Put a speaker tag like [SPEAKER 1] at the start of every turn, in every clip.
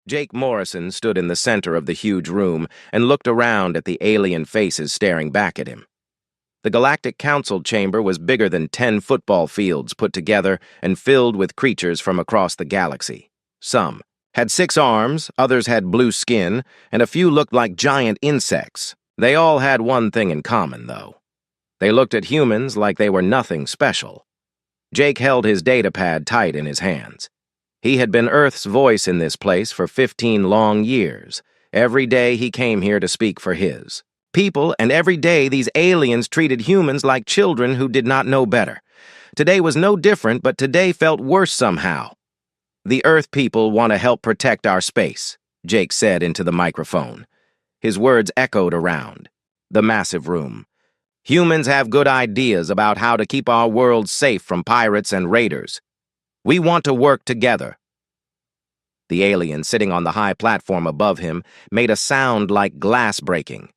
[SPEAKER 1] Jake Morrison stood in the center of the huge room and looked around at the alien faces staring back at him. The Galactic Council chamber was bigger than 10 football fields put together and filled with creatures from across the galaxy. Some had 6 arms, others had blue skin, and a few looked like giant insects. They all had one thing in common, though. They looked at humans like they were nothing special. Jake held his datapad tight in his hands. He had been Earth's voice in this place for 15 long years. Every day he came here to speak for his people, and every day these aliens treated humans like children who did not know better. Today was no different, but today felt worse somehow. "The Earth people want to help protect our space," Jake said into the microphone. His words echoed around the massive room. "Humans have good ideas about how to keep our world safe from pirates and raiders. We want to work together." The alien sitting on the high platform above him made a sound like glass breaking.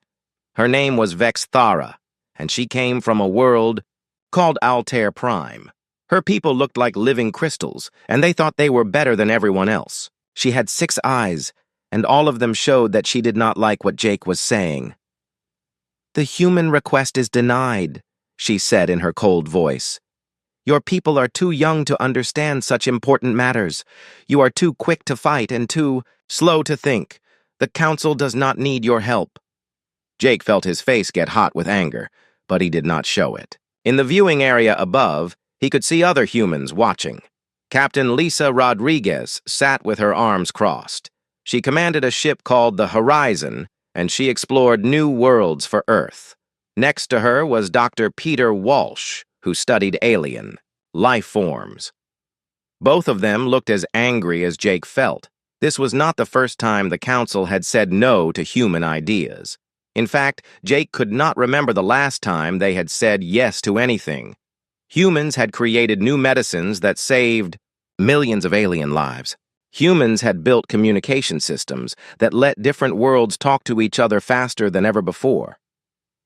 [SPEAKER 1] Her name was Vexthara, and she came from a world called Altair Prime. Her people looked like living crystals, and they thought they were better than everyone else. She had 6 eyes, and all of them showed that she did not like what Jake was saying. "The human request is denied," she said in her cold voice. "Your people are too young to understand such important matters. You are too quick to fight and too slow to think. The Council does not need your help." Jake felt his face get hot with anger, but he did not show it. In the viewing area above, he could see other humans watching. Captain Lisa Rodriguez sat with her arms crossed. She commanded a ship called the Horizon, and she explored new worlds for Earth. Next to her was Dr. Peter Walsh, who studied alien life forms. Both of them looked as angry as Jake felt. This was not the first time the Council had said no to human ideas. In fact, Jake could not remember the last time they had said yes to anything. Humans had created new medicines that saved millions of alien lives. Humans had built communication systems that let different worlds talk to each other faster than ever before.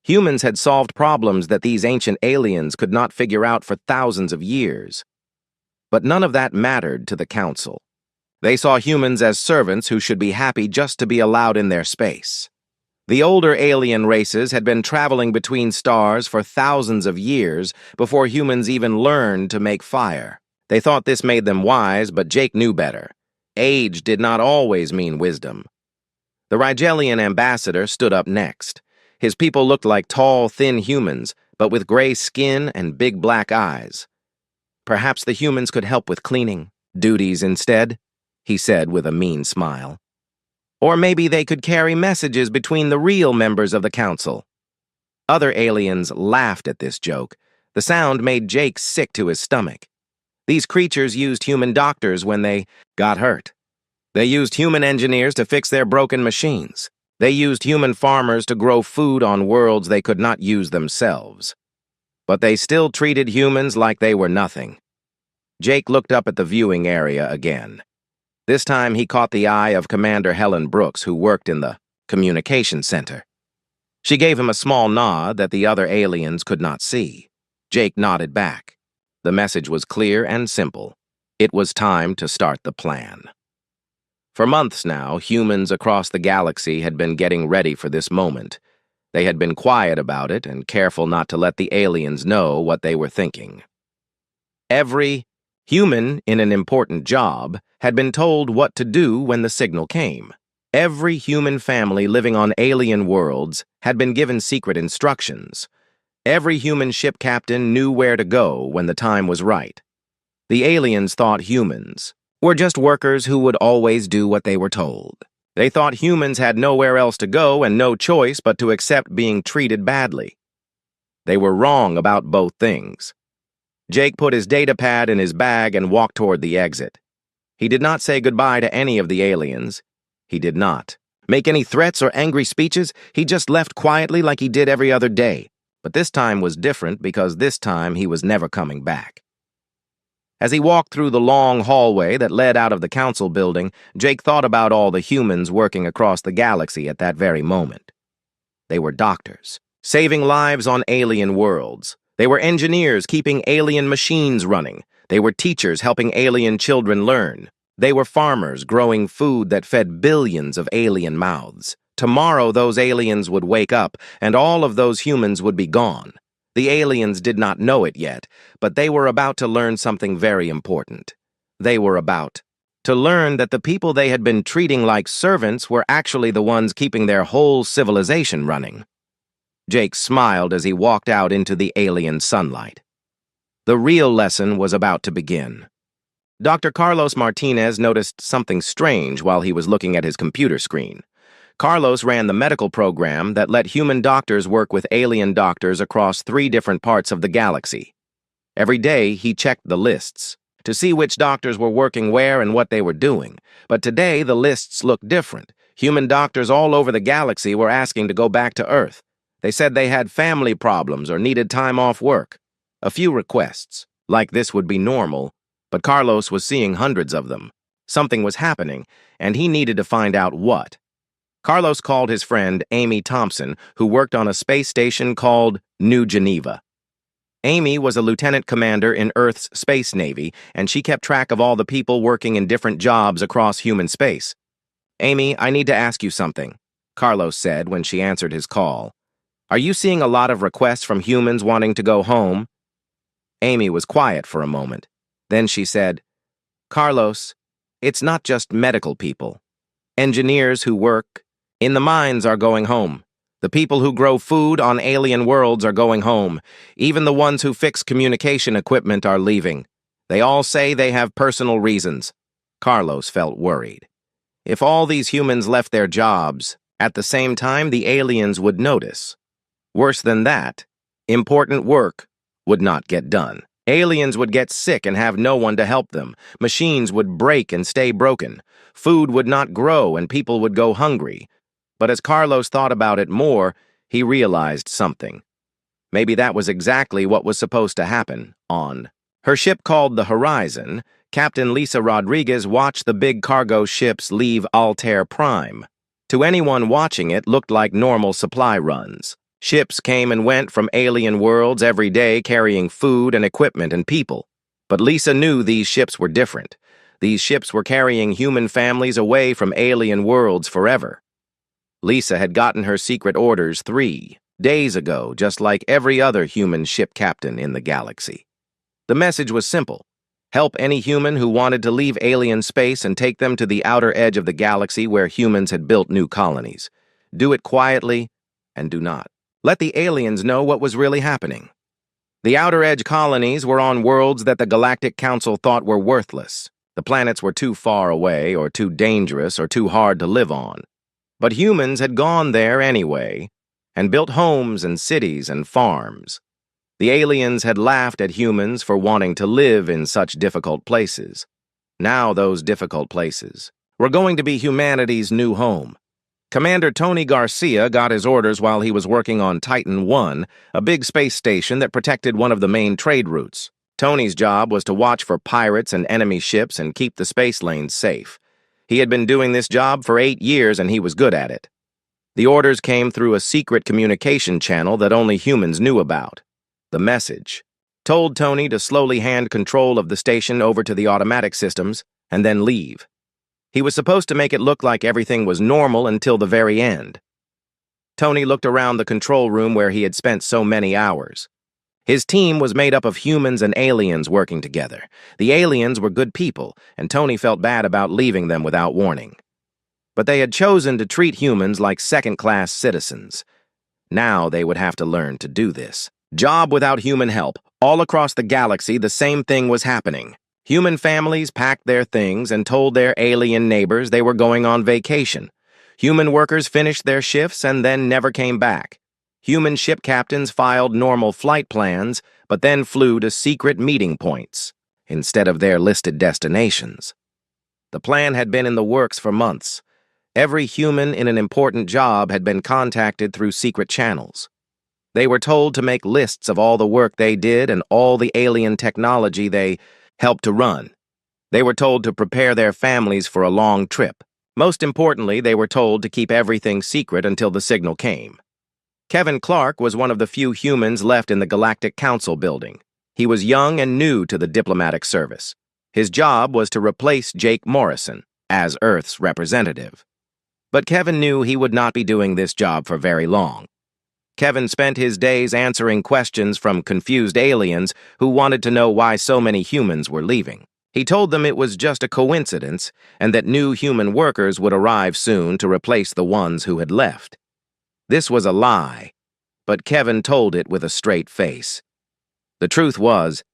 [SPEAKER 1] Humans had solved problems that these ancient aliens could not figure out for thousands of years. But none of that mattered to the Council. They saw humans as servants who should be happy just to be allowed in their space. The older alien races had been traveling between stars for thousands of years before humans even learned to make fire. They thought this made them wise, but Jake knew better. Age did not always mean wisdom. The Rigelian ambassador stood up next. His people looked like tall, thin humans, but with gray skin and big black eyes. "Perhaps the humans could help with cleaning duties instead," he said with a mean smile. "Or maybe they could carry messages between the real members of the Council." Other aliens laughed at this joke. The sound made Jake sick to his stomach. These creatures used human doctors when they got hurt. They used human engineers to fix their broken machines. They used human farmers to grow food on worlds they could not use themselves. But they still treated humans like they were nothing. Jake looked up at the viewing area again. This time he caught the eye of Commander Helen Brooks, who worked in the communication center. She gave him a small nod that the other aliens could not see. Jake nodded back. The message was clear and simple. It was time to start the plan. For months now, humans across the galaxy had been getting ready for this moment. They had been quiet about it and careful not to let the aliens know what they were thinking. Every human in an important job had been told what to do when the signal came. Every human family living on alien worlds had been given secret instructions. Every human ship captain knew where to go when the time was right. The aliens thought humans were just workers who would always do what they were told. They thought humans had nowhere else to go and no choice but to accept being treated badly. They were wrong about both things. Jake put his datapad in his bag and walked toward the exit. He did not say goodbye to any of the aliens. He did not make any threats or angry speeches. He just left quietly like he did every other day. But this time was different because this time he was never coming back. As he walked through the long hallway that led out of the Council building, Jake thought about all the humans working across the galaxy at that very moment. They were doctors, saving lives on alien worlds. They were engineers keeping alien machines running. They were teachers helping alien children learn. They were farmers growing food that fed billions of alien mouths. Tomorrow those aliens would wake up, and all of those humans would be gone. The aliens did not know it yet, but they were about to learn something very important. They were about to learn that the people they had been treating like servants were actually the ones keeping their whole civilization running. Jake smiled as he walked out into the alien sunlight. The real lesson was about to begin. Dr. Carlos Martinez noticed something strange while he was looking at his computer screen. Carlos ran the medical program that let human doctors work with alien doctors across 3 different parts of the galaxy. Every day, he checked the lists to see which doctors were working where and what they were doing. But today, the lists looked different. Human doctors all over the galaxy were asking to go back to Earth. They said they had family problems or needed time off work. A few requests, like this would be normal, but Carlos was seeing hundreds of them. Something was happening, and he needed to find out what. Carlos called his friend Amy Thompson, who worked on a space station called New Geneva. Amy was a lieutenant commander in Earth's Space Navy, and she kept track of all the people working in different jobs across human space. "Amy, I need to ask you something," Carlos said when she answered his call. "Are you seeing a lot of requests from humans wanting to go home?" Amy was quiet for a moment. Then she said, "Carlos, it's not just medical people. Engineers who work in the mines are going home. The people who grow food on alien worlds are going home. Even the ones who fix communication equipment are leaving. They all say they have personal reasons." Carlos felt worried. If all these humans left their jobs, at the same time the aliens would notice. Worse than that, important work would not get done. Aliens would get sick and have no one to help them. Machines would break and stay broken. Food would not grow and people would go hungry. But as Carlos thought about it more, he realized something. Maybe that was exactly what was supposed to happen on her ship called the Horizon. Captain Lisa Rodriguez watched the big cargo ships leave Altair Prime. To anyone watching it looked like normal supply runs. Ships came and went from alien worlds every day carrying food and equipment and people. But Lisa knew these ships were different. These ships were carrying human families away from alien worlds forever. Lisa had gotten her secret orders 3 days ago, just like every other human ship captain in the galaxy. The message was simple. Help any human who wanted to leave alien space and take them to the outer edge of the galaxy where humans had built new colonies. Do it quietly and do not let the aliens know what was really happening. The outer edge colonies were on worlds that the Galactic Council thought were worthless. The planets were too far away or too dangerous or too hard to live on. But humans had gone there anyway and built homes and cities and farms. The aliens had laughed at humans for wanting to live in such difficult places. Now those difficult places were going to be humanity's new home. Commander Tony Garcia got his orders while he was working on Titan I, a big space station that protected one of the main trade routes. Tony's job was to watch for pirates and enemy ships and keep the space lanes safe. He had been doing this job for 8 years and he was good at it. The orders came through a secret communication channel that only humans knew about. The message told Tony to slowly hand control of the station over to the automatic systems and then leave. He was supposed to make it look like everything was normal until the very end. Tony looked around the control room where he had spent so many hours. His team was made up of humans and aliens working together. The aliens were good people, and Tony felt bad about leaving them without warning. But they had chosen to treat humans like second-class citizens. Now they would have to learn to do this. Job without human help. All across the galaxy, the same thing was happening. Human families packed their things and told their alien neighbors they were going on vacation. Human workers finished their shifts and then never came back. Human ship captains filed normal flight plans, but then flew to secret meeting points instead of their listed destinations. The plan had been in the works for months. Every human in an important job had been contacted through secret channels. They were told to make lists of all the work they did and all the alien technology they helped to run. They were told to prepare their families for a long trip. Most importantly, they were told to keep everything secret until the signal came. Kevin Clark was one of the few humans left in the Galactic Council building. He was young and new to the diplomatic service. His job was to replace Jake Morrison as Earth's representative. But Kevin knew he would not be doing this job for very long. Kevin spent his days answering questions from confused aliens who wanted to know why so many humans were leaving. He told them it was just a coincidence and that new human workers would arrive soon to replace the ones who had left. This was a lie, but Kevin told it with a straight face. The truth was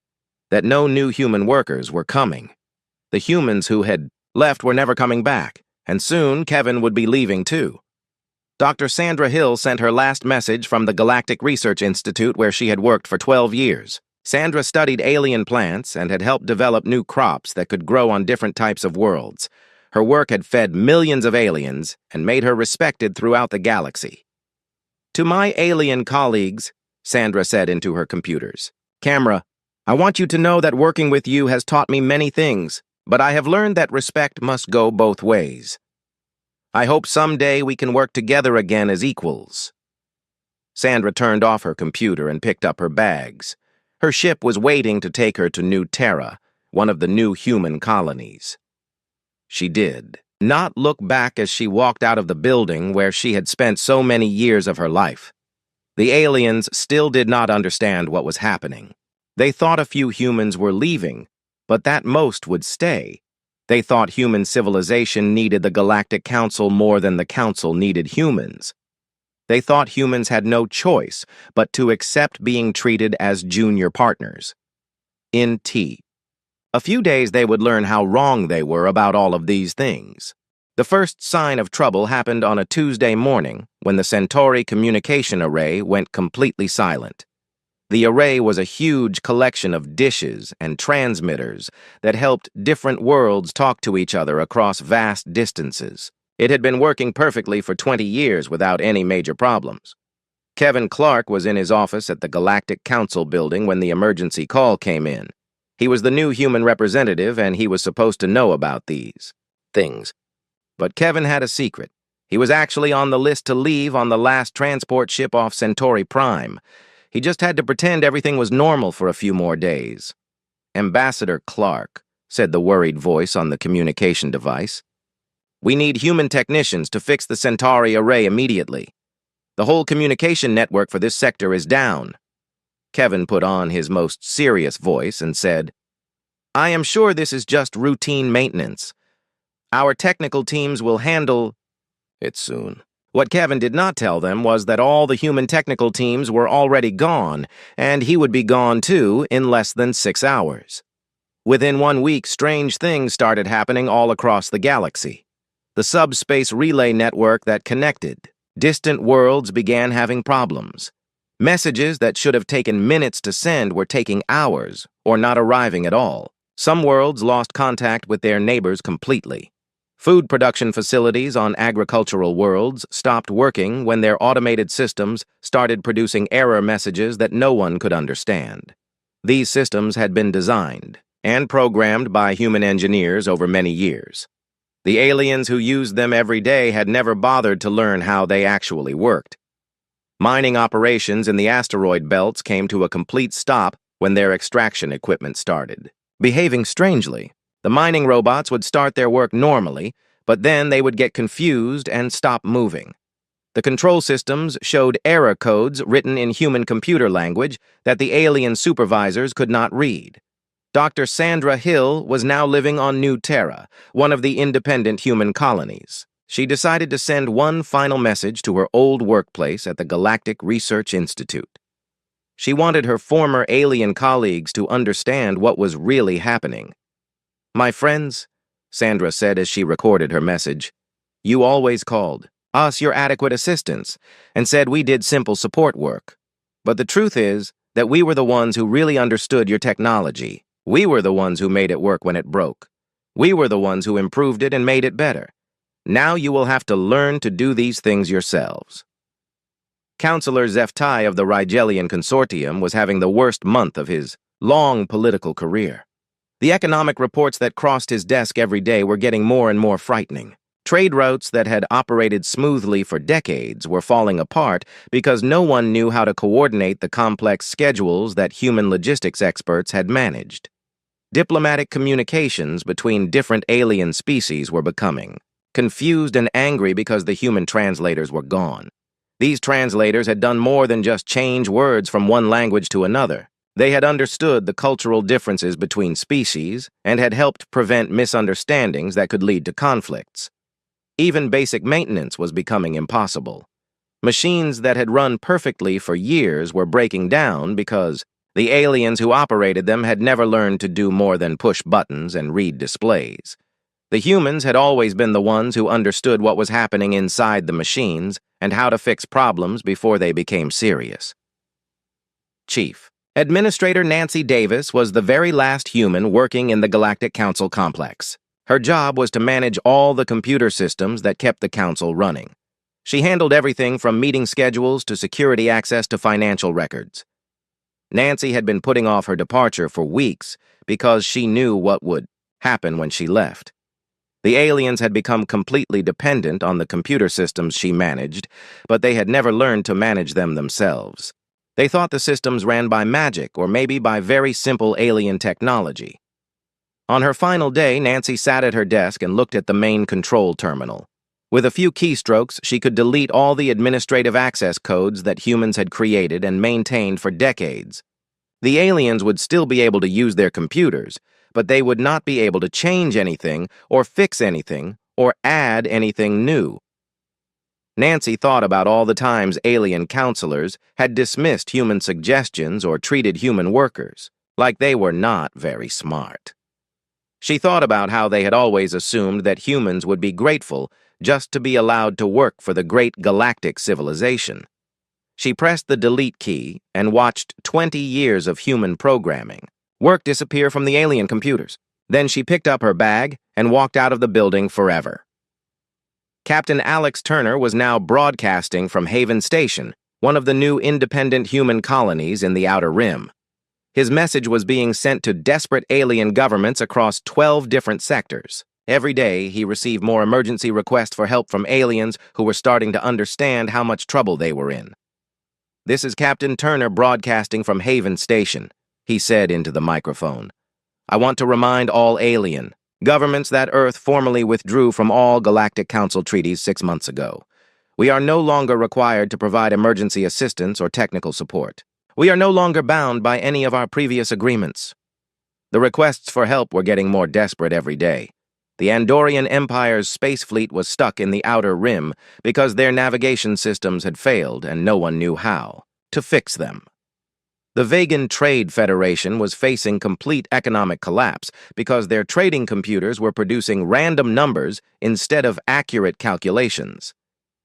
[SPEAKER 1] that no new human workers were coming. The humans who had left were never coming back, and soon Kevin would be leaving too. Dr. Sandra Hill sent her last message from the Galactic Research Institute where she had worked for 12 years. Sandra studied alien plants and had helped develop new crops that could grow on different types of worlds. Her work had fed millions of aliens and made her respected throughout the galaxy. "To my alien colleagues," Sandra said into her computers, "Camera, I want you to know that working with you has taught me many things, but I have learned that respect must go both ways. I hope someday we can work together again as equals." Sandra turned off her computer and picked up her bags. Her ship was waiting to take her to New Terra, one of the new human colonies. She did not look back as she walked out of the building where she had spent so many years of her life. The aliens still did not understand what was happening. They thought a few humans were leaving, but that most would stay. They thought human civilization needed the Galactic Council more than the Council needed humans. They thought humans had no choice but to accept being treated as junior partners. In T. A few days they would learn how wrong they were about all of these things. The first sign of trouble happened on a Tuesday morning when the Centauri communication array went completely silent. The array was a huge collection of dishes and transmitters that helped different worlds talk to each other across vast distances. It had been working perfectly for 20 years without any major problems. Kevin Clark was in his office at the Galactic Council building when the emergency call came in. He was the new human representative and he was supposed to know about these things. But Kevin had a secret. He was actually on the list to leave on the last transport ship off Centauri Prime. He just had to pretend everything was normal for a few more days. "Ambassador Clark," said the worried voice on the communication device, "we need human technicians to fix the Centauri array immediately. The whole communication network for this sector is down." Kevin put on his most serious voice and said, "I am sure this is just routine maintenance. Our technical teams will handle it soon." What Kevin did not tell them was that all the human technical teams were already gone, and he would be gone too in less than 6 hours. Within 1 week, strange things started happening all across the galaxy. The subspace relay network that connected distant worlds began having problems. Messages that should have taken minutes to send were taking hours or not arriving at all. Some worlds lost contact with their neighbors completely. Food production facilities on agricultural worlds stopped working when their automated systems started producing error messages that no one could understand. These systems had been designed and programmed by human engineers over many years. The aliens who used them every day had never bothered to learn how they actually worked. Mining operations in the asteroid belts came to a complete stop when their extraction equipment started behaving strangely. The mining robots would start their work normally, but then they would get confused and stop moving. The control systems showed error codes written in human computer language that the alien supervisors could not read. Dr. Sandra Hill was now living on New Terra, one of the independent human colonies. She decided to send one final message to her old workplace at the Galactic Research Institute. She wanted her former alien colleagues to understand what was really happening. "My friends," Sandra said as she recorded her message, "you always called us your adequate assistance and said we did simple support work. But the truth is that we were the ones who really understood your technology. We were the ones who made it work when it broke. We were the ones who improved it and made it better. Now you will have to learn to do these things yourselves." Councillor Zeftai of the Rigelian Consortium was having the worst month of his long political career. The economic reports that crossed his desk every day were getting more and more frightening. Trade routes that had operated smoothly for decades were falling apart because no one knew how to coordinate the complex schedules that human logistics experts had managed. Diplomatic communications between different alien species were becoming confused and angry because the human translators were gone. These translators had done more than just change words from one language to another. They had understood the cultural differences between species and had helped prevent misunderstandings that could lead to conflicts. Even basic maintenance was becoming impossible. Machines that had run perfectly for years were breaking down because the aliens who operated them had never learned to do more than push buttons and read displays. The humans had always been the ones who understood what was happening inside the machines and how to fix problems before they became serious. Chief. Administrator Nancy Davis was the very last human working in the Galactic Council complex. Her job was to manage all the computer systems that kept the council running. She handled everything from meeting schedules to security access to financial records. Nancy had been putting off her departure for weeks because she knew what would happen when she left. The aliens had become completely dependent on the computer systems she managed, but they had never learned to manage them themselves. They thought the systems ran by magic or maybe by very simple alien technology. On her final day, Nancy sat at her desk and looked at the main control terminal. With a few keystrokes, she could delete all the administrative access codes that humans had created and maintained for decades. The aliens would still be able to use their computers, but they would not be able to change anything or fix anything or add anything new. Nancy thought about all the times alien counselors had dismissed human suggestions or treated human workers like they were not very smart. She thought about how they had always assumed that humans would be grateful just to be allowed to work for the great galactic civilization. She pressed the delete key and watched 20 years of human programming. Work disappear from the alien computers. Then she picked up her bag and walked out of the building forever. Captain Alex Turner was now broadcasting from Haven Station, one of the new independent human colonies in the Outer Rim. His message was being sent to desperate alien governments across 12 different sectors. Every day, he received more emergency requests for help from aliens who were starting to understand how much trouble they were in. "This is Captain Turner broadcasting from Haven Station," he said into the microphone. "I want to remind all alien governments that Earth formally withdrew from all Galactic Council treaties 6 months ago. We are no longer required to provide emergency assistance or technical support. We are no longer bound by any of our previous agreements." The requests for help were getting more desperate every day. The Andorian Empire's space fleet was stuck in the Outer Rim because their navigation systems had failed and no one knew how to fix them. The Vegan Trade Federation was facing complete economic collapse because their trading computers were producing random numbers instead of accurate calculations.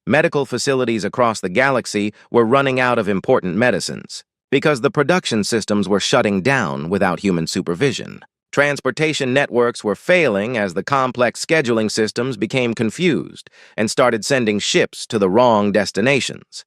[SPEAKER 1] Medical facilities across the galaxy were running out of important medicines because the production systems were shutting down without human supervision. Transportation networks were failing as the complex scheduling systems became confused and started sending ships to the wrong destinations.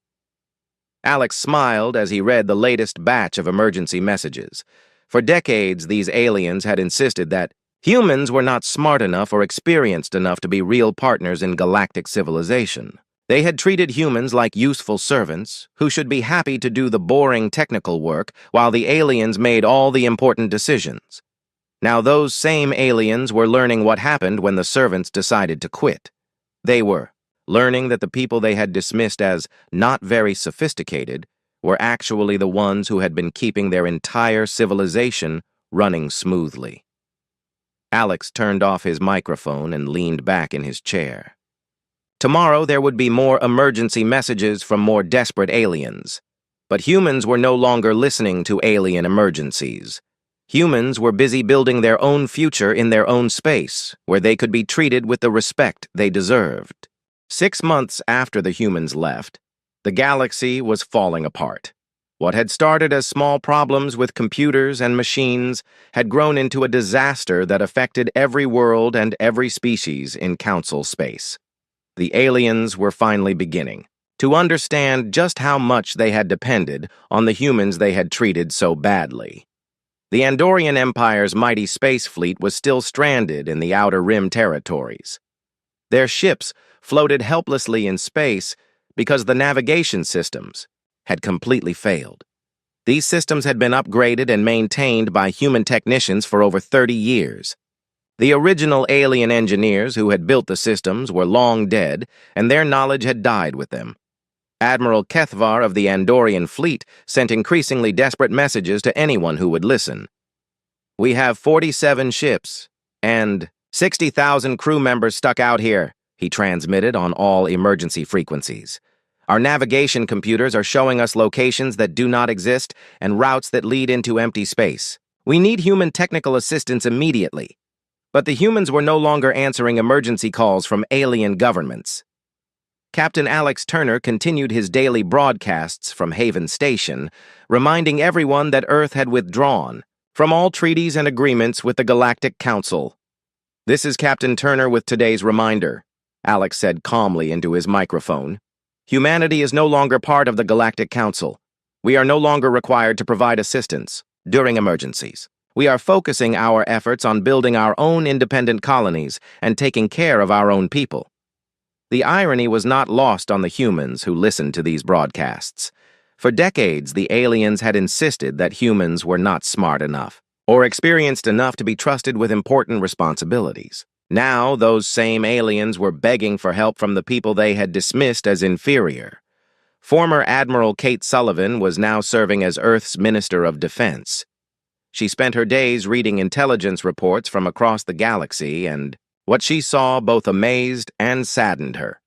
[SPEAKER 1] Alex smiled as he read the latest batch of emergency messages. For decades, these aliens had insisted that humans were not smart enough or experienced enough to be real partners in galactic civilization. They had treated humans like useful servants who should be happy to do the boring technical work while the aliens made all the important decisions. Now those same aliens were learning what happened when the servants decided to quit. They were learning that the people they had dismissed as not very sophisticated were actually the ones who had been keeping their entire civilization running smoothly. Alex turned off his microphone and leaned back in his chair. Tomorrow there would be more emergency messages from more desperate aliens. But humans were no longer listening to alien emergencies. Humans were busy building their own future in their own space, where they could be treated with the respect they deserved. 6 months after the humans left, the galaxy was falling apart. What had started as small problems with computers and machines had grown into a disaster that affected every world and every species in Council space. The aliens were finally beginning to understand just how much they had depended on the humans they had treated so badly. The Andorian Empire's mighty space fleet was still stranded in the Outer Rim territories. Their ships floated helplessly in space because the navigation systems had completely failed. These systems had been upgraded and maintained by human technicians for over 30 years. The original alien engineers who had built the systems were long dead, and their knowledge had died with them. Admiral Kethvar of the Andorian fleet sent increasingly desperate messages to anyone who would listen. "We have 47 ships, and 60,000 crew members stuck out here," he transmitted on all emergency frequencies. "Our navigation computers are showing us locations that do not exist and routes that lead into empty space. We need human technical assistance immediately." But the humans were no longer answering emergency calls from alien governments. Captain Alex Turner continued his daily broadcasts from Haven Station, reminding everyone that Earth had withdrawn from all treaties and agreements with the Galactic Council. "This is Captain Turner with today's reminder," Alex said calmly into his microphone. "Humanity is no longer part of the Galactic Council. We are no longer required to provide assistance during emergencies. We are focusing our efforts on building our own independent colonies and taking care of our own people." The irony was not lost on the humans who listened to these broadcasts. For decades, the aliens had insisted that humans were not smart enough or experienced enough to be trusted with important responsibilities. Now, those same aliens were begging for help from the people they had dismissed as inferior. Former Admiral Kate Sullivan was now serving as Earth's Minister of Defense. She spent her days reading intelligence reports from across the galaxy, and what she saw both amazed and saddened her.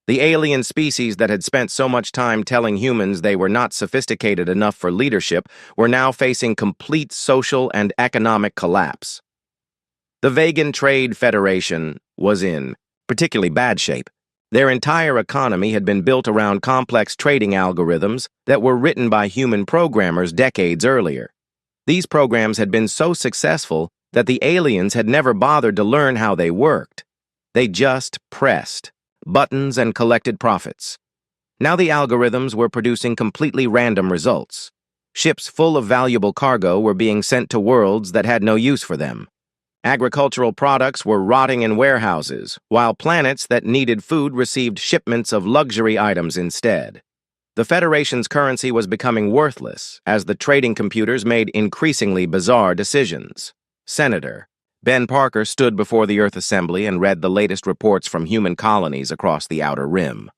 [SPEAKER 1] The alien species that had spent so much time telling humans they were not sophisticated enough for leadership were now facing complete social and economic collapse. The Vegan Trade Federation was in particularly bad shape. Their entire economy had been built around complex trading algorithms that were written by human programmers decades earlier. These programs had been so successful that the aliens had never bothered to learn how they worked. They just pressed buttons and collected profits. Now the algorithms were producing completely random results. Ships full of valuable cargo were being sent to worlds that had no use for them. Agricultural products were rotting in warehouses, while planets that needed food received shipments of luxury items instead. The Federation's currency was becoming worthless as the trading computers made increasingly bizarre decisions. Senator Ben Parker stood before the Earth Assembly and read the latest reports from human colonies across the Outer Rim.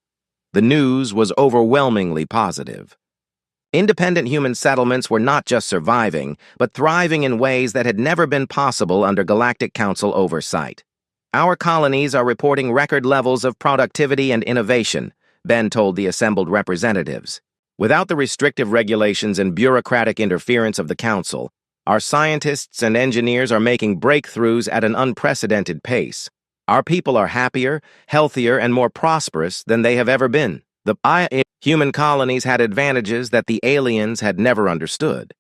[SPEAKER 1] The news was overwhelmingly positive. Independent human settlements were not just surviving, but thriving in ways that had never been possible under Galactic Council oversight. "Our colonies are reporting record levels of productivity and innovation," Ben told the assembled representatives. "Without the restrictive regulations and bureaucratic interference of the Council, our scientists and engineers are making breakthroughs at an unprecedented pace. Our people are happier, healthier, and more prosperous than they have ever been." The human colonies had advantages that the aliens had never understood.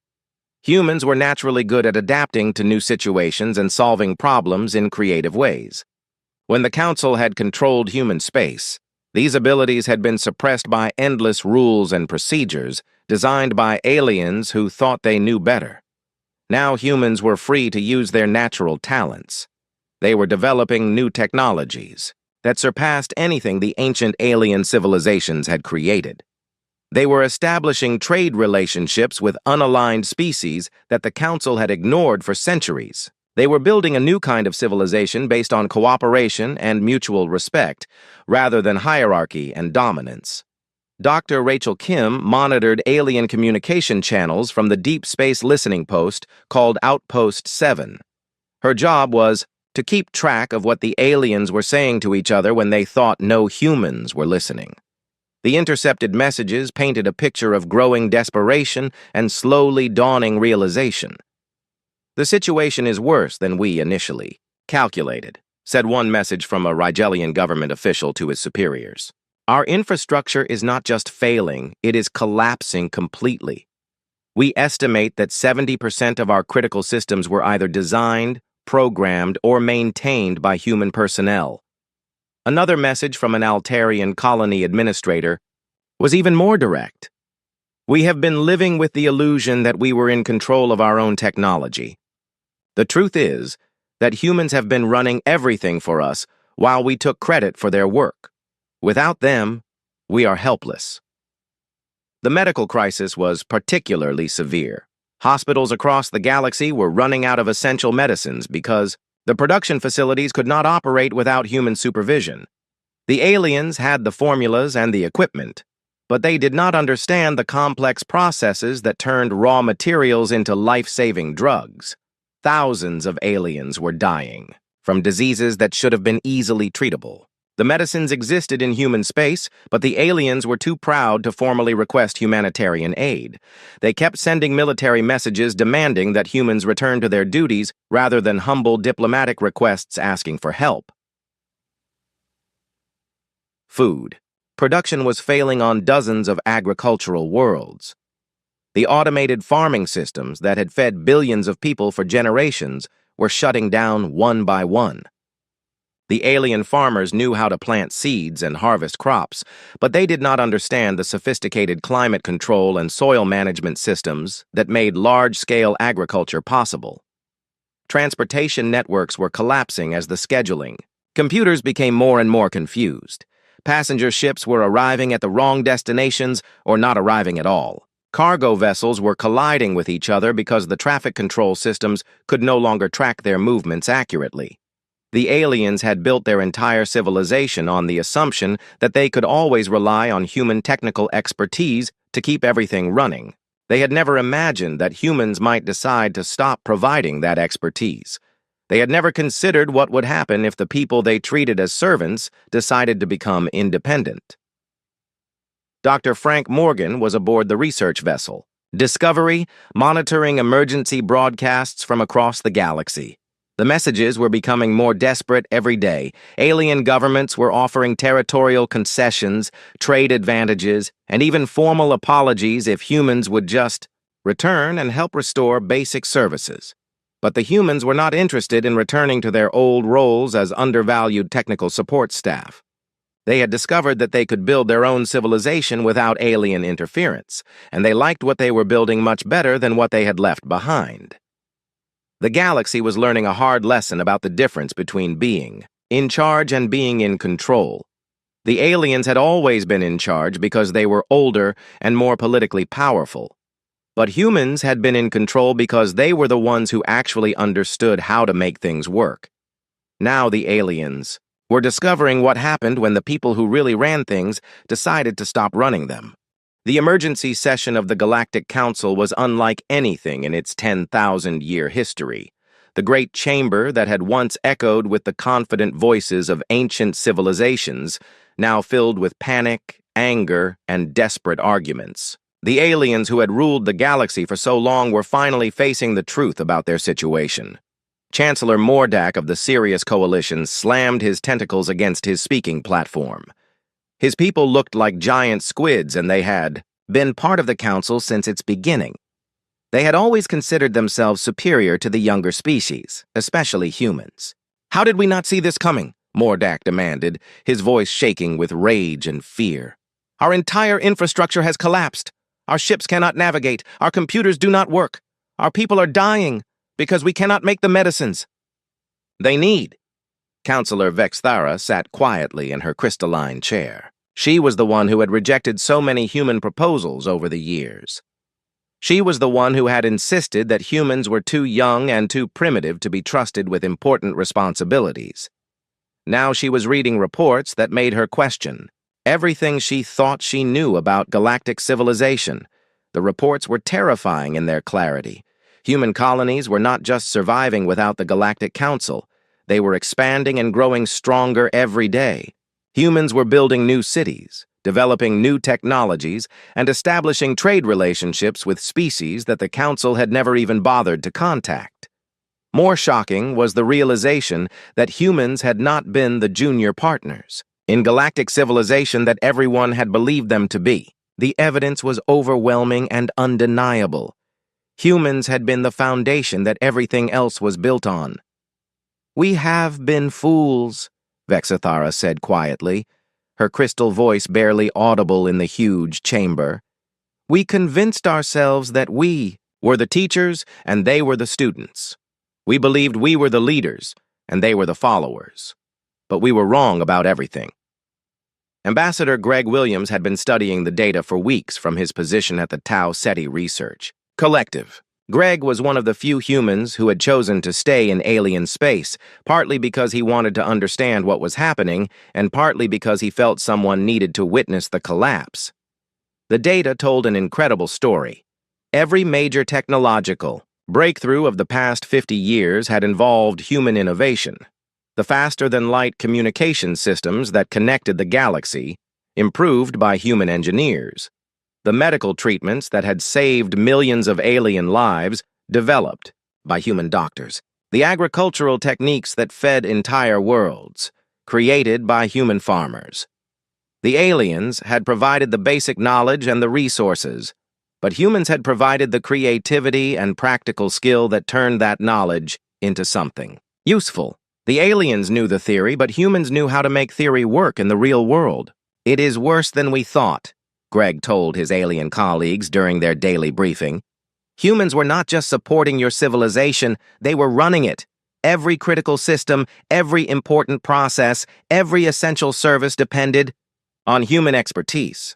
[SPEAKER 1] Humans were naturally good at adapting to new situations and solving problems in creative ways. When the Council had controlled human space, these abilities had been suppressed by endless rules and procedures designed by aliens who thought they knew better. Now humans were free to use their natural talents. They were developing new technologies that surpassed anything the ancient alien civilizations had created. They were establishing trade relationships with unaligned species that the Council had ignored for centuries. They were building a new kind of civilization based on cooperation and mutual respect, rather than hierarchy and dominance. Dr. Rachel Kim monitored alien communication channels from the deep space listening post called Outpost 7. Her job was to keep track of what the aliens were saying to each other when they thought no humans were listening. The intercepted messages painted a picture of growing desperation and slowly dawning realization. "The situation is worse than we initially calculated," said one message from a Rigelian government official to his superiors. "Our infrastructure is not just failing, it is collapsing completely. We estimate that 70% of our critical systems were either designed, programmed, or maintained by human personnel." Another message from an Altarian colony administrator was even more direct. "We have been living with the illusion that we were in control of our own technology. The truth is that humans have been running everything for us while we took credit for their work. Without them, we are helpless." The medical crisis was particularly severe. Hospitals across the galaxy were running out of essential medicines because the production facilities could not operate without human supervision. The aliens had the formulas and the equipment, but they did not understand the complex processes that turned raw materials into life-saving drugs. Thousands of aliens were dying from diseases that should have been easily treatable. The medicines existed in human space, but the aliens were too proud to formally request humanitarian aid. They kept sending military messages demanding that humans return to their duties rather than humble diplomatic requests asking for help. Food. Production was failing on dozens of agricultural worlds. The automated farming systems that had fed billions of people for generations were shutting down one by one. The alien farmers knew how to plant seeds and harvest crops, but they did not understand the sophisticated climate control and soil management systems that made large-scale agriculture possible. Transportation networks were collapsing as the scheduling. Computers became more and more confused. Passenger ships were arriving at the wrong destinations or not arriving at all. Cargo vessels were colliding with each other because the traffic control systems could no longer track their movements accurately. The aliens had built their entire civilization on the assumption that they could always rely on human technical expertise to keep everything running. They had never imagined that humans might decide to stop providing that expertise. They had never considered what would happen if the people they treated as servants decided to become independent. Dr. Frank Morgan was aboard the research vessel, Discovery, monitoring emergency broadcasts from across the galaxy. The messages were becoming more desperate every day. Alien governments were offering territorial concessions, trade advantages, and even formal apologies if humans would just return and help restore basic services. But the humans were not interested in returning to their old roles as undervalued technical support staff. They had discovered that they could build their own civilization without alien interference, and they liked what they were building much better than what they had left behind. The galaxy was learning a hard lesson about the difference between being in charge and being in control. The aliens had always been in charge because they were older and more politically powerful. But humans had been in control because they were the ones who actually understood how to make things work. Now the aliens were discovering what happened when the people who really ran things decided to stop running them. The emergency session of the Galactic Council was unlike anything in its 10,000-year history. The great chamber that had once echoed with the confident voices of ancient civilizations, now filled with panic, anger, and desperate arguments. The aliens who had ruled the galaxy for so long were finally facing the truth about their situation. Chancellor Mordak of the Sirius Coalition slammed his tentacles against his speaking platform. His people looked like giant squids, and they had been part of the council since its beginning. They had always considered themselves superior to the younger species, especially humans. "How did we not see this coming?" Mordak demanded, his voice shaking with rage and fear. "Our entire infrastructure has collapsed. Our ships cannot navigate. Our computers do not work. Our people are dying because we cannot make the medicines they need." Counselor Vexthara sat quietly in her crystalline chair. She was the one who had rejected so many human proposals over the years. She was the one who had insisted that humans were too young and too primitive to be trusted with important responsibilities. Now she was reading reports that made her question everything she thought she knew about galactic civilization. The reports were terrifying in their clarity. Human colonies were not just surviving without the Galactic Council. They were expanding and growing stronger every day. Humans were building new cities, developing new technologies, and establishing trade relationships with species that the Council had never even bothered to contact. More shocking was the realization that humans had not been the junior partners in galactic civilization that everyone had believed them to be. The evidence was overwhelming and undeniable. Humans had been the foundation that everything else was built on. "We have been fools," Vexthara said quietly, her crystal voice barely audible in the huge chamber. "We convinced ourselves that we were the teachers and they were the students. We believed we were the leaders and they were the followers. But we were wrong about everything." Ambassador Greg Williams had been studying the data for weeks from his position at the Tau Ceti Research Collective. Greg was one of the few humans who had chosen to stay in alien space, partly because he wanted to understand what was happening, and partly because he felt someone needed to witness the collapse. The data told an incredible story. Every major technological breakthrough of the past 50 years had involved human innovation. The faster-than-light communication systems that connected the galaxy, improved by human engineers. The medical treatments that had saved millions of alien lives, developed by human doctors. The agricultural techniques that fed entire worlds, created by human farmers. The aliens had provided the basic knowledge and the resources, but humans had provided the creativity and practical skill that turned that knowledge into something useful. The aliens knew the theory, but humans knew how to make theory work in the real world. "It is worse than we thought," Greg told his alien colleagues during their daily briefing. "Humans were not just supporting your civilization, they were running it. Every critical system, every important process, every essential service depended on human expertise."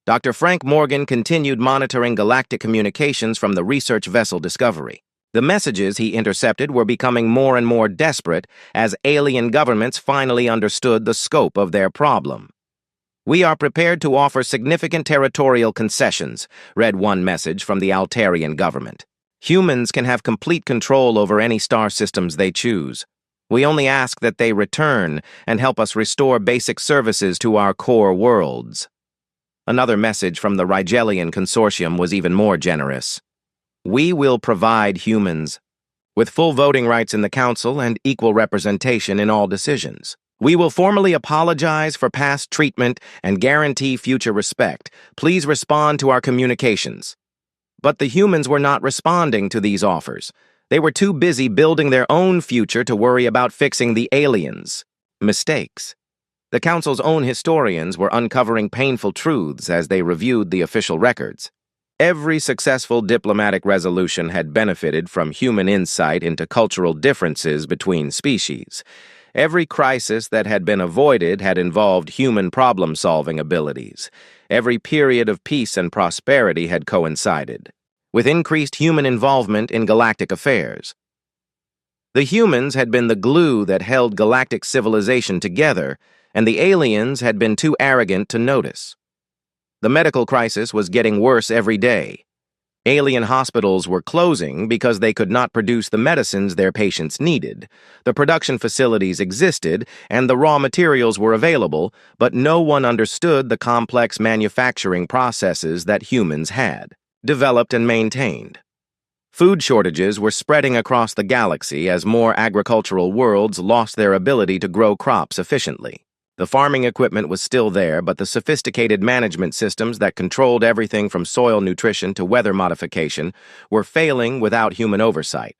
[SPEAKER 1] Dr. Frank Morgan continued monitoring galactic communications from the research vessel Discovery. The messages he intercepted were becoming more and more desperate as alien governments finally understood the scope of their problem. "We are prepared to offer significant territorial concessions," read one message from the Altarian government. "Humans can have complete control over any star systems they choose. We only ask that they return and help us restore basic services to our core worlds." Another message from the Rigelian Consortium was even more generous. "We will provide humans with full voting rights in the Council and equal representation in all decisions. We will formally apologize for past treatment and guarantee future respect. Please respond to our communications." But the humans were not responding to these offers. They were too busy building their own future to worry about fixing the aliens' mistakes. The Council's own historians were uncovering painful truths as they reviewed the official records. Every successful diplomatic resolution had benefited from human insight into cultural differences between species. Every crisis that had been avoided had involved human problem-solving abilities. Every period of peace and prosperity had coincided with increased human involvement in galactic affairs. The humans had been the glue that held galactic civilization together, and the aliens had been too arrogant to notice. The medical crisis was getting worse every day. Alien hospitals were closing because they could not produce the medicines their patients needed. The production facilities existed, and the raw materials were available, but no one understood the complex manufacturing processes that humans had developed and maintained. Food shortages were spreading across the galaxy as more agricultural worlds lost their ability to grow crops efficiently. The farming equipment was still there, but the sophisticated management systems that controlled everything from soil nutrition to weather modification were failing without human oversight.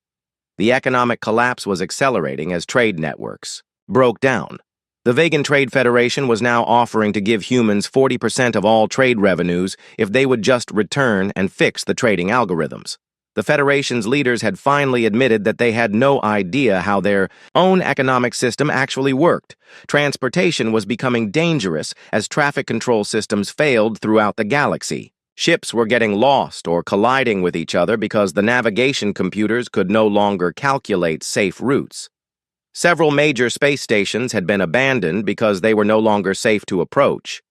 [SPEAKER 1] The economic collapse was accelerating as trade networks broke down. The Vegan Trade Federation was now offering to give humans 40% of all trade revenues if they would just return and fix the trading algorithms. The Federation's leaders had finally admitted that they had no idea how their own economic system actually worked. Transportation was becoming dangerous as traffic control systems failed throughout the galaxy. Ships were getting lost or colliding with each other because the navigation computers could no longer calculate safe routes. Several major space stations had been abandoned because they were no longer safe to approach.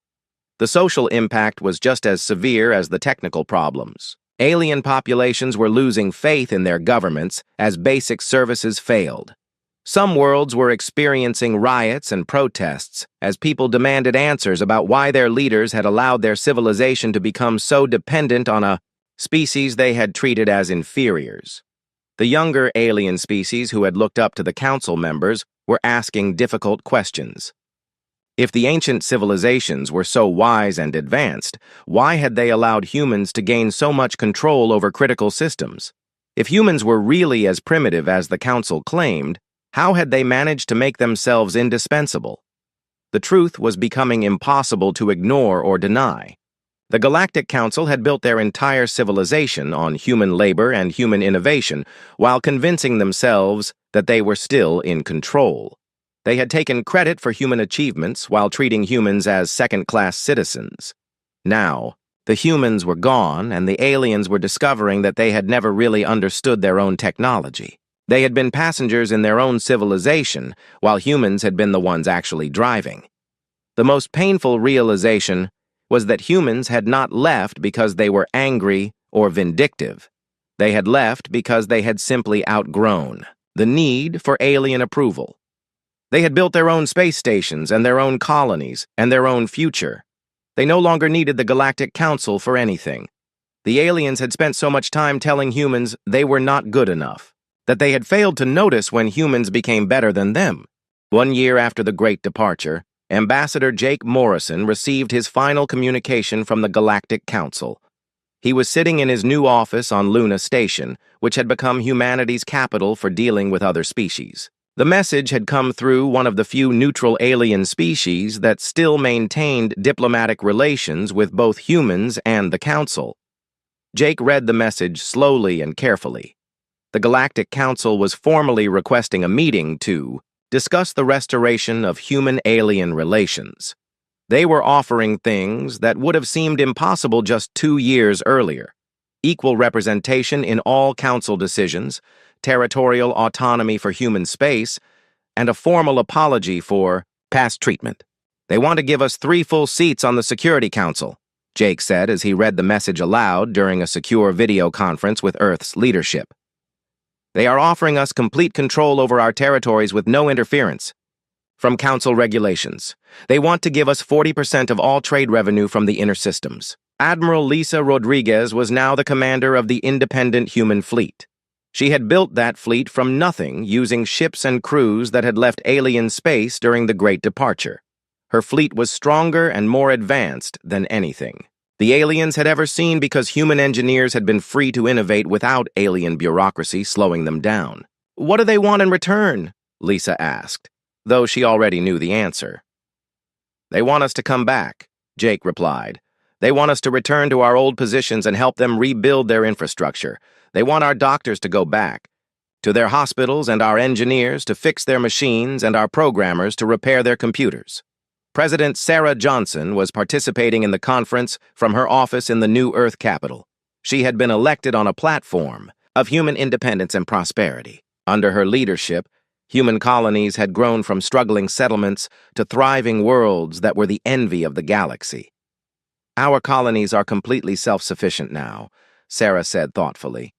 [SPEAKER 1] The social impact was just as severe as the technical problems. Alien populations were losing faith in their governments as basic services failed. Some worlds were experiencing riots and protests as people demanded answers about why their leaders had allowed their civilization to become so dependent on a species they had treated as inferiors. The younger alien species who had looked up to the council members were asking difficult questions. If the ancient civilizations were so wise and advanced, why had they allowed humans to gain so much control over critical systems? If humans were really as primitive as the council claimed, how had they managed to make themselves indispensable? The truth was becoming impossible to ignore or deny. The Galactic Council had built their entire civilization on human labor and human innovation while convincing themselves that they were still in control. They had taken credit for human achievements while treating humans as second-class citizens. Now, the humans were gone, and the aliens were discovering that they had never really understood their own technology. They had been passengers in their own civilization, while humans had been the ones actually driving. The most painful realization was that humans had not left because they were angry or vindictive. They had left because they had simply outgrown the need for alien approval. They had built their own space stations and their own colonies and their own future. They no longer needed the Galactic Council for anything. The aliens had spent so much time telling humans they were not good enough, that they had failed to notice when humans became better than them. 1 year after the Great Departure, Ambassador Jake Morrison received his final communication from the Galactic Council. He was sitting in his new office on Luna Station, which had become humanity's capital for dealing with other species. The message had come through one of the few neutral alien species that still maintained diplomatic relations with both humans and the Council. Jake read the message slowly and carefully. The Galactic Council was formally requesting a meeting to discuss the restoration of human-alien relations. They were offering things that would have seemed impossible just 2 years earlier: equal representation in all Council decisions, territorial autonomy for human space, and a formal apology for past treatment. They want to give us 3 full seats on the Security Council, Jake said as he read the message aloud during a secure video conference with Earth's leadership. They are offering us complete control over our territories with no interference from Council regulations. They want to give us 40% of all trade revenue from the inner systems. Admiral Lisa Rodriguez was now the commander of the independent human fleet. She had built that fleet from nothing using ships and crews that had left alien space during the Great Departure. Her fleet was stronger and more advanced than anything the aliens had ever seen because human engineers had been free to innovate without alien bureaucracy slowing them down. "What do they want in return?" Lisa asked, though she already knew the answer. "They want us to come back," Jake replied. "They want us to return to our old positions and help them rebuild their infrastructure. They want our doctors to go back to their hospitals and our engineers to fix their machines and our programmers to repair their computers." President Sarah Johnson was participating in the conference from her office in the new Earth capital. She had been elected on a platform of human independence and prosperity. Under her leadership, human colonies had grown from struggling settlements to thriving worlds that were the envy of the galaxy. "Our colonies are completely self-sufficient now," Sarah said thoughtfully.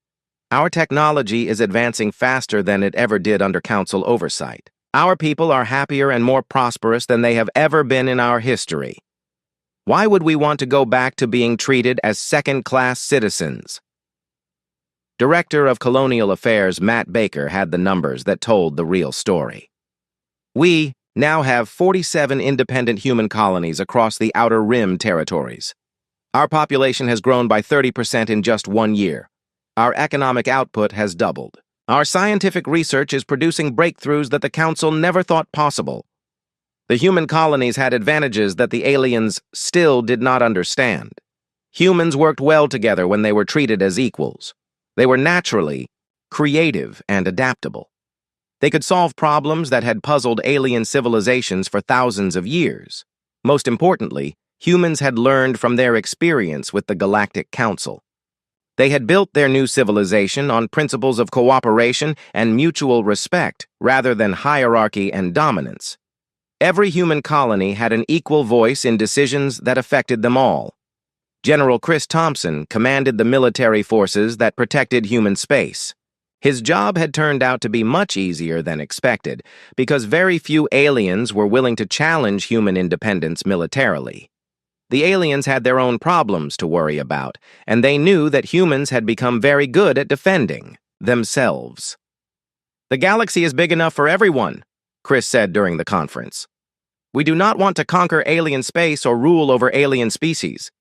[SPEAKER 1] "Our technology is advancing faster than it ever did under Council oversight. Our people are happier and more prosperous than they have ever been in our history. Why would we want to go back to being treated as second-class citizens?" Director of Colonial Affairs Matt Baker had the numbers that told the real story. "We now have 47 independent human colonies across the Outer Rim territories. Our population has grown by 30% in just 1 year. Our economic output has doubled. Our scientific research is producing breakthroughs that the Council never thought possible. The human colonies had advantages that the aliens still did not understand. Humans worked well together when they were treated as equals. They were naturally creative and adaptable. They could solve problems that had puzzled alien civilizations for thousands of years. Most importantly, humans had learned from their experience with the Galactic Council. They had built their new civilization on principles of cooperation and mutual respect rather than hierarchy and dominance. Every human colony had an equal voice in decisions that affected them all. General Chris Thompson commanded the military forces that protected human space. His job had turned out to be much easier than expected because very few aliens were willing to challenge human independence militarily. The aliens had their own problems to worry about, and they knew that humans had become very good at defending themselves. "The galaxy is big enough for everyone," Chris said during the conference. "We do not want to conquer alien space or rule over alien species.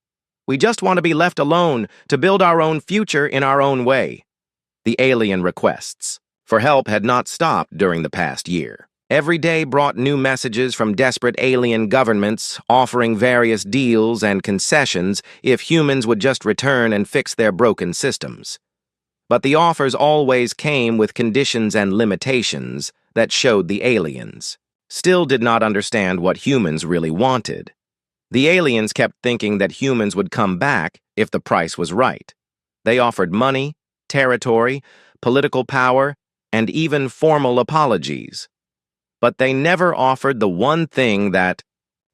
[SPEAKER 1] We just want to be left alone to build our own future in our own way." The alien requests for help had not stopped during the past year. Every day brought new messages from desperate alien governments offering various deals and concessions if humans would just return and fix their broken systems. But the offers always came with conditions and limitations that showed the aliens still did not understand what humans really wanted. The aliens kept thinking that humans would come back if the price was right. They offered money, territory, political power, and even formal apologies. But they never offered the one thing that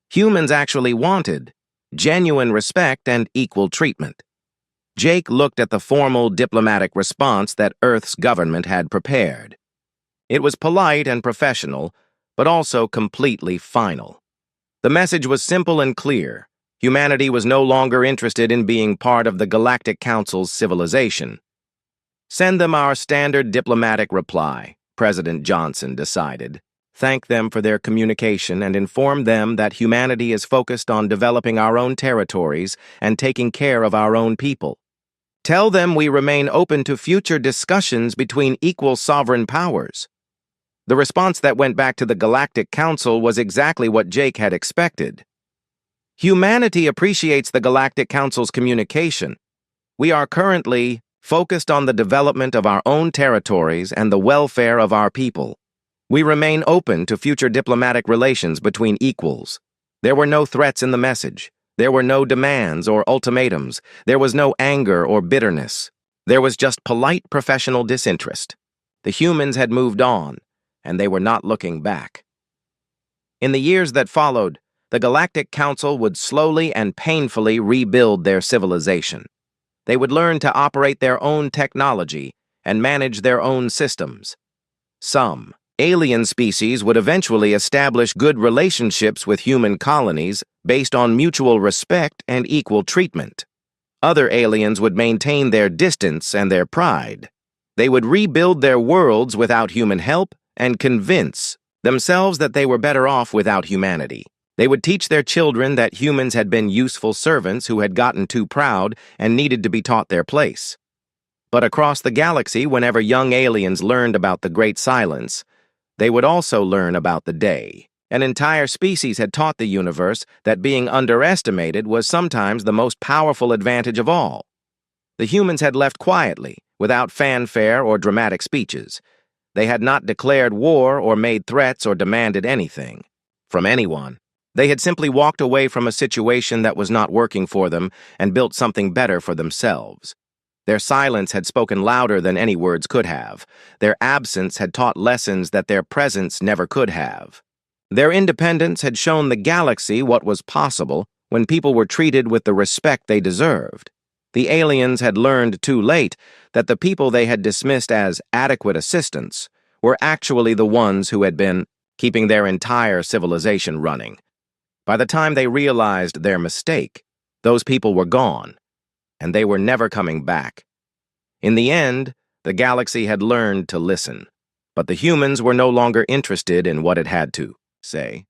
[SPEAKER 1] humans actually wanted: genuine respect and equal treatment. Jake looked at the formal diplomatic response that Earth's government had prepared. It was polite and professional, but also completely final. The message was simple and clear. Humanity was no longer interested in being part of the Galactic Council's civilization. Send them our standard diplomatic reply, President Johnson decided. Thank them for their communication and inform them that humanity is focused on developing our own territories and taking care of our own people. Tell them we remain open to future discussions between equal sovereign powers. The response that went back to the Galactic Council was exactly what Jake had expected. Humanity appreciates the Galactic Council's communication. We are currently focused on the development of our own territories and the welfare of our people. We remain open to future diplomatic relations between equals. There were no threats in the message. There were no demands or ultimatums. There was no anger or bitterness. There was just polite professional disinterest. The humans had moved on, and they were not looking back. In the years that followed, the Galactic Council would slowly and painfully rebuild their civilization. They would learn to operate their own technology and manage their own systems. Some alien species would eventually establish good relationships with human colonies based on mutual respect and equal treatment. Other aliens would maintain their distance and their pride. They would rebuild their worlds without human help and convince themselves that they were better off without humanity. They would teach their children that humans had been useful servants who had gotten too proud and needed to be taught their place. But across the galaxy, whenever young aliens learned about the Great Silence, they would also learn about the day. An entire species had taught the universe that being underestimated was sometimes the most powerful advantage of all. The humans had left quietly, without fanfare or dramatic speeches. They had not declared war or made threats or demanded anything from anyone. They had simply walked away from a situation that was not working for them and built something better for themselves. Their silence had spoken louder than any words could have. Their absence had taught lessons that their presence never could have. Their independence had shown the galaxy what was possible when people were treated with the respect they deserved. The aliens had learned too late that the people they had dismissed as adequate assistants were actually the ones who had been keeping their entire civilization running. By the time they realized their mistake, those people were gone, and they were never coming back. In the end, the galaxy had learned to listen, but the humans were no longer interested in what it had to say.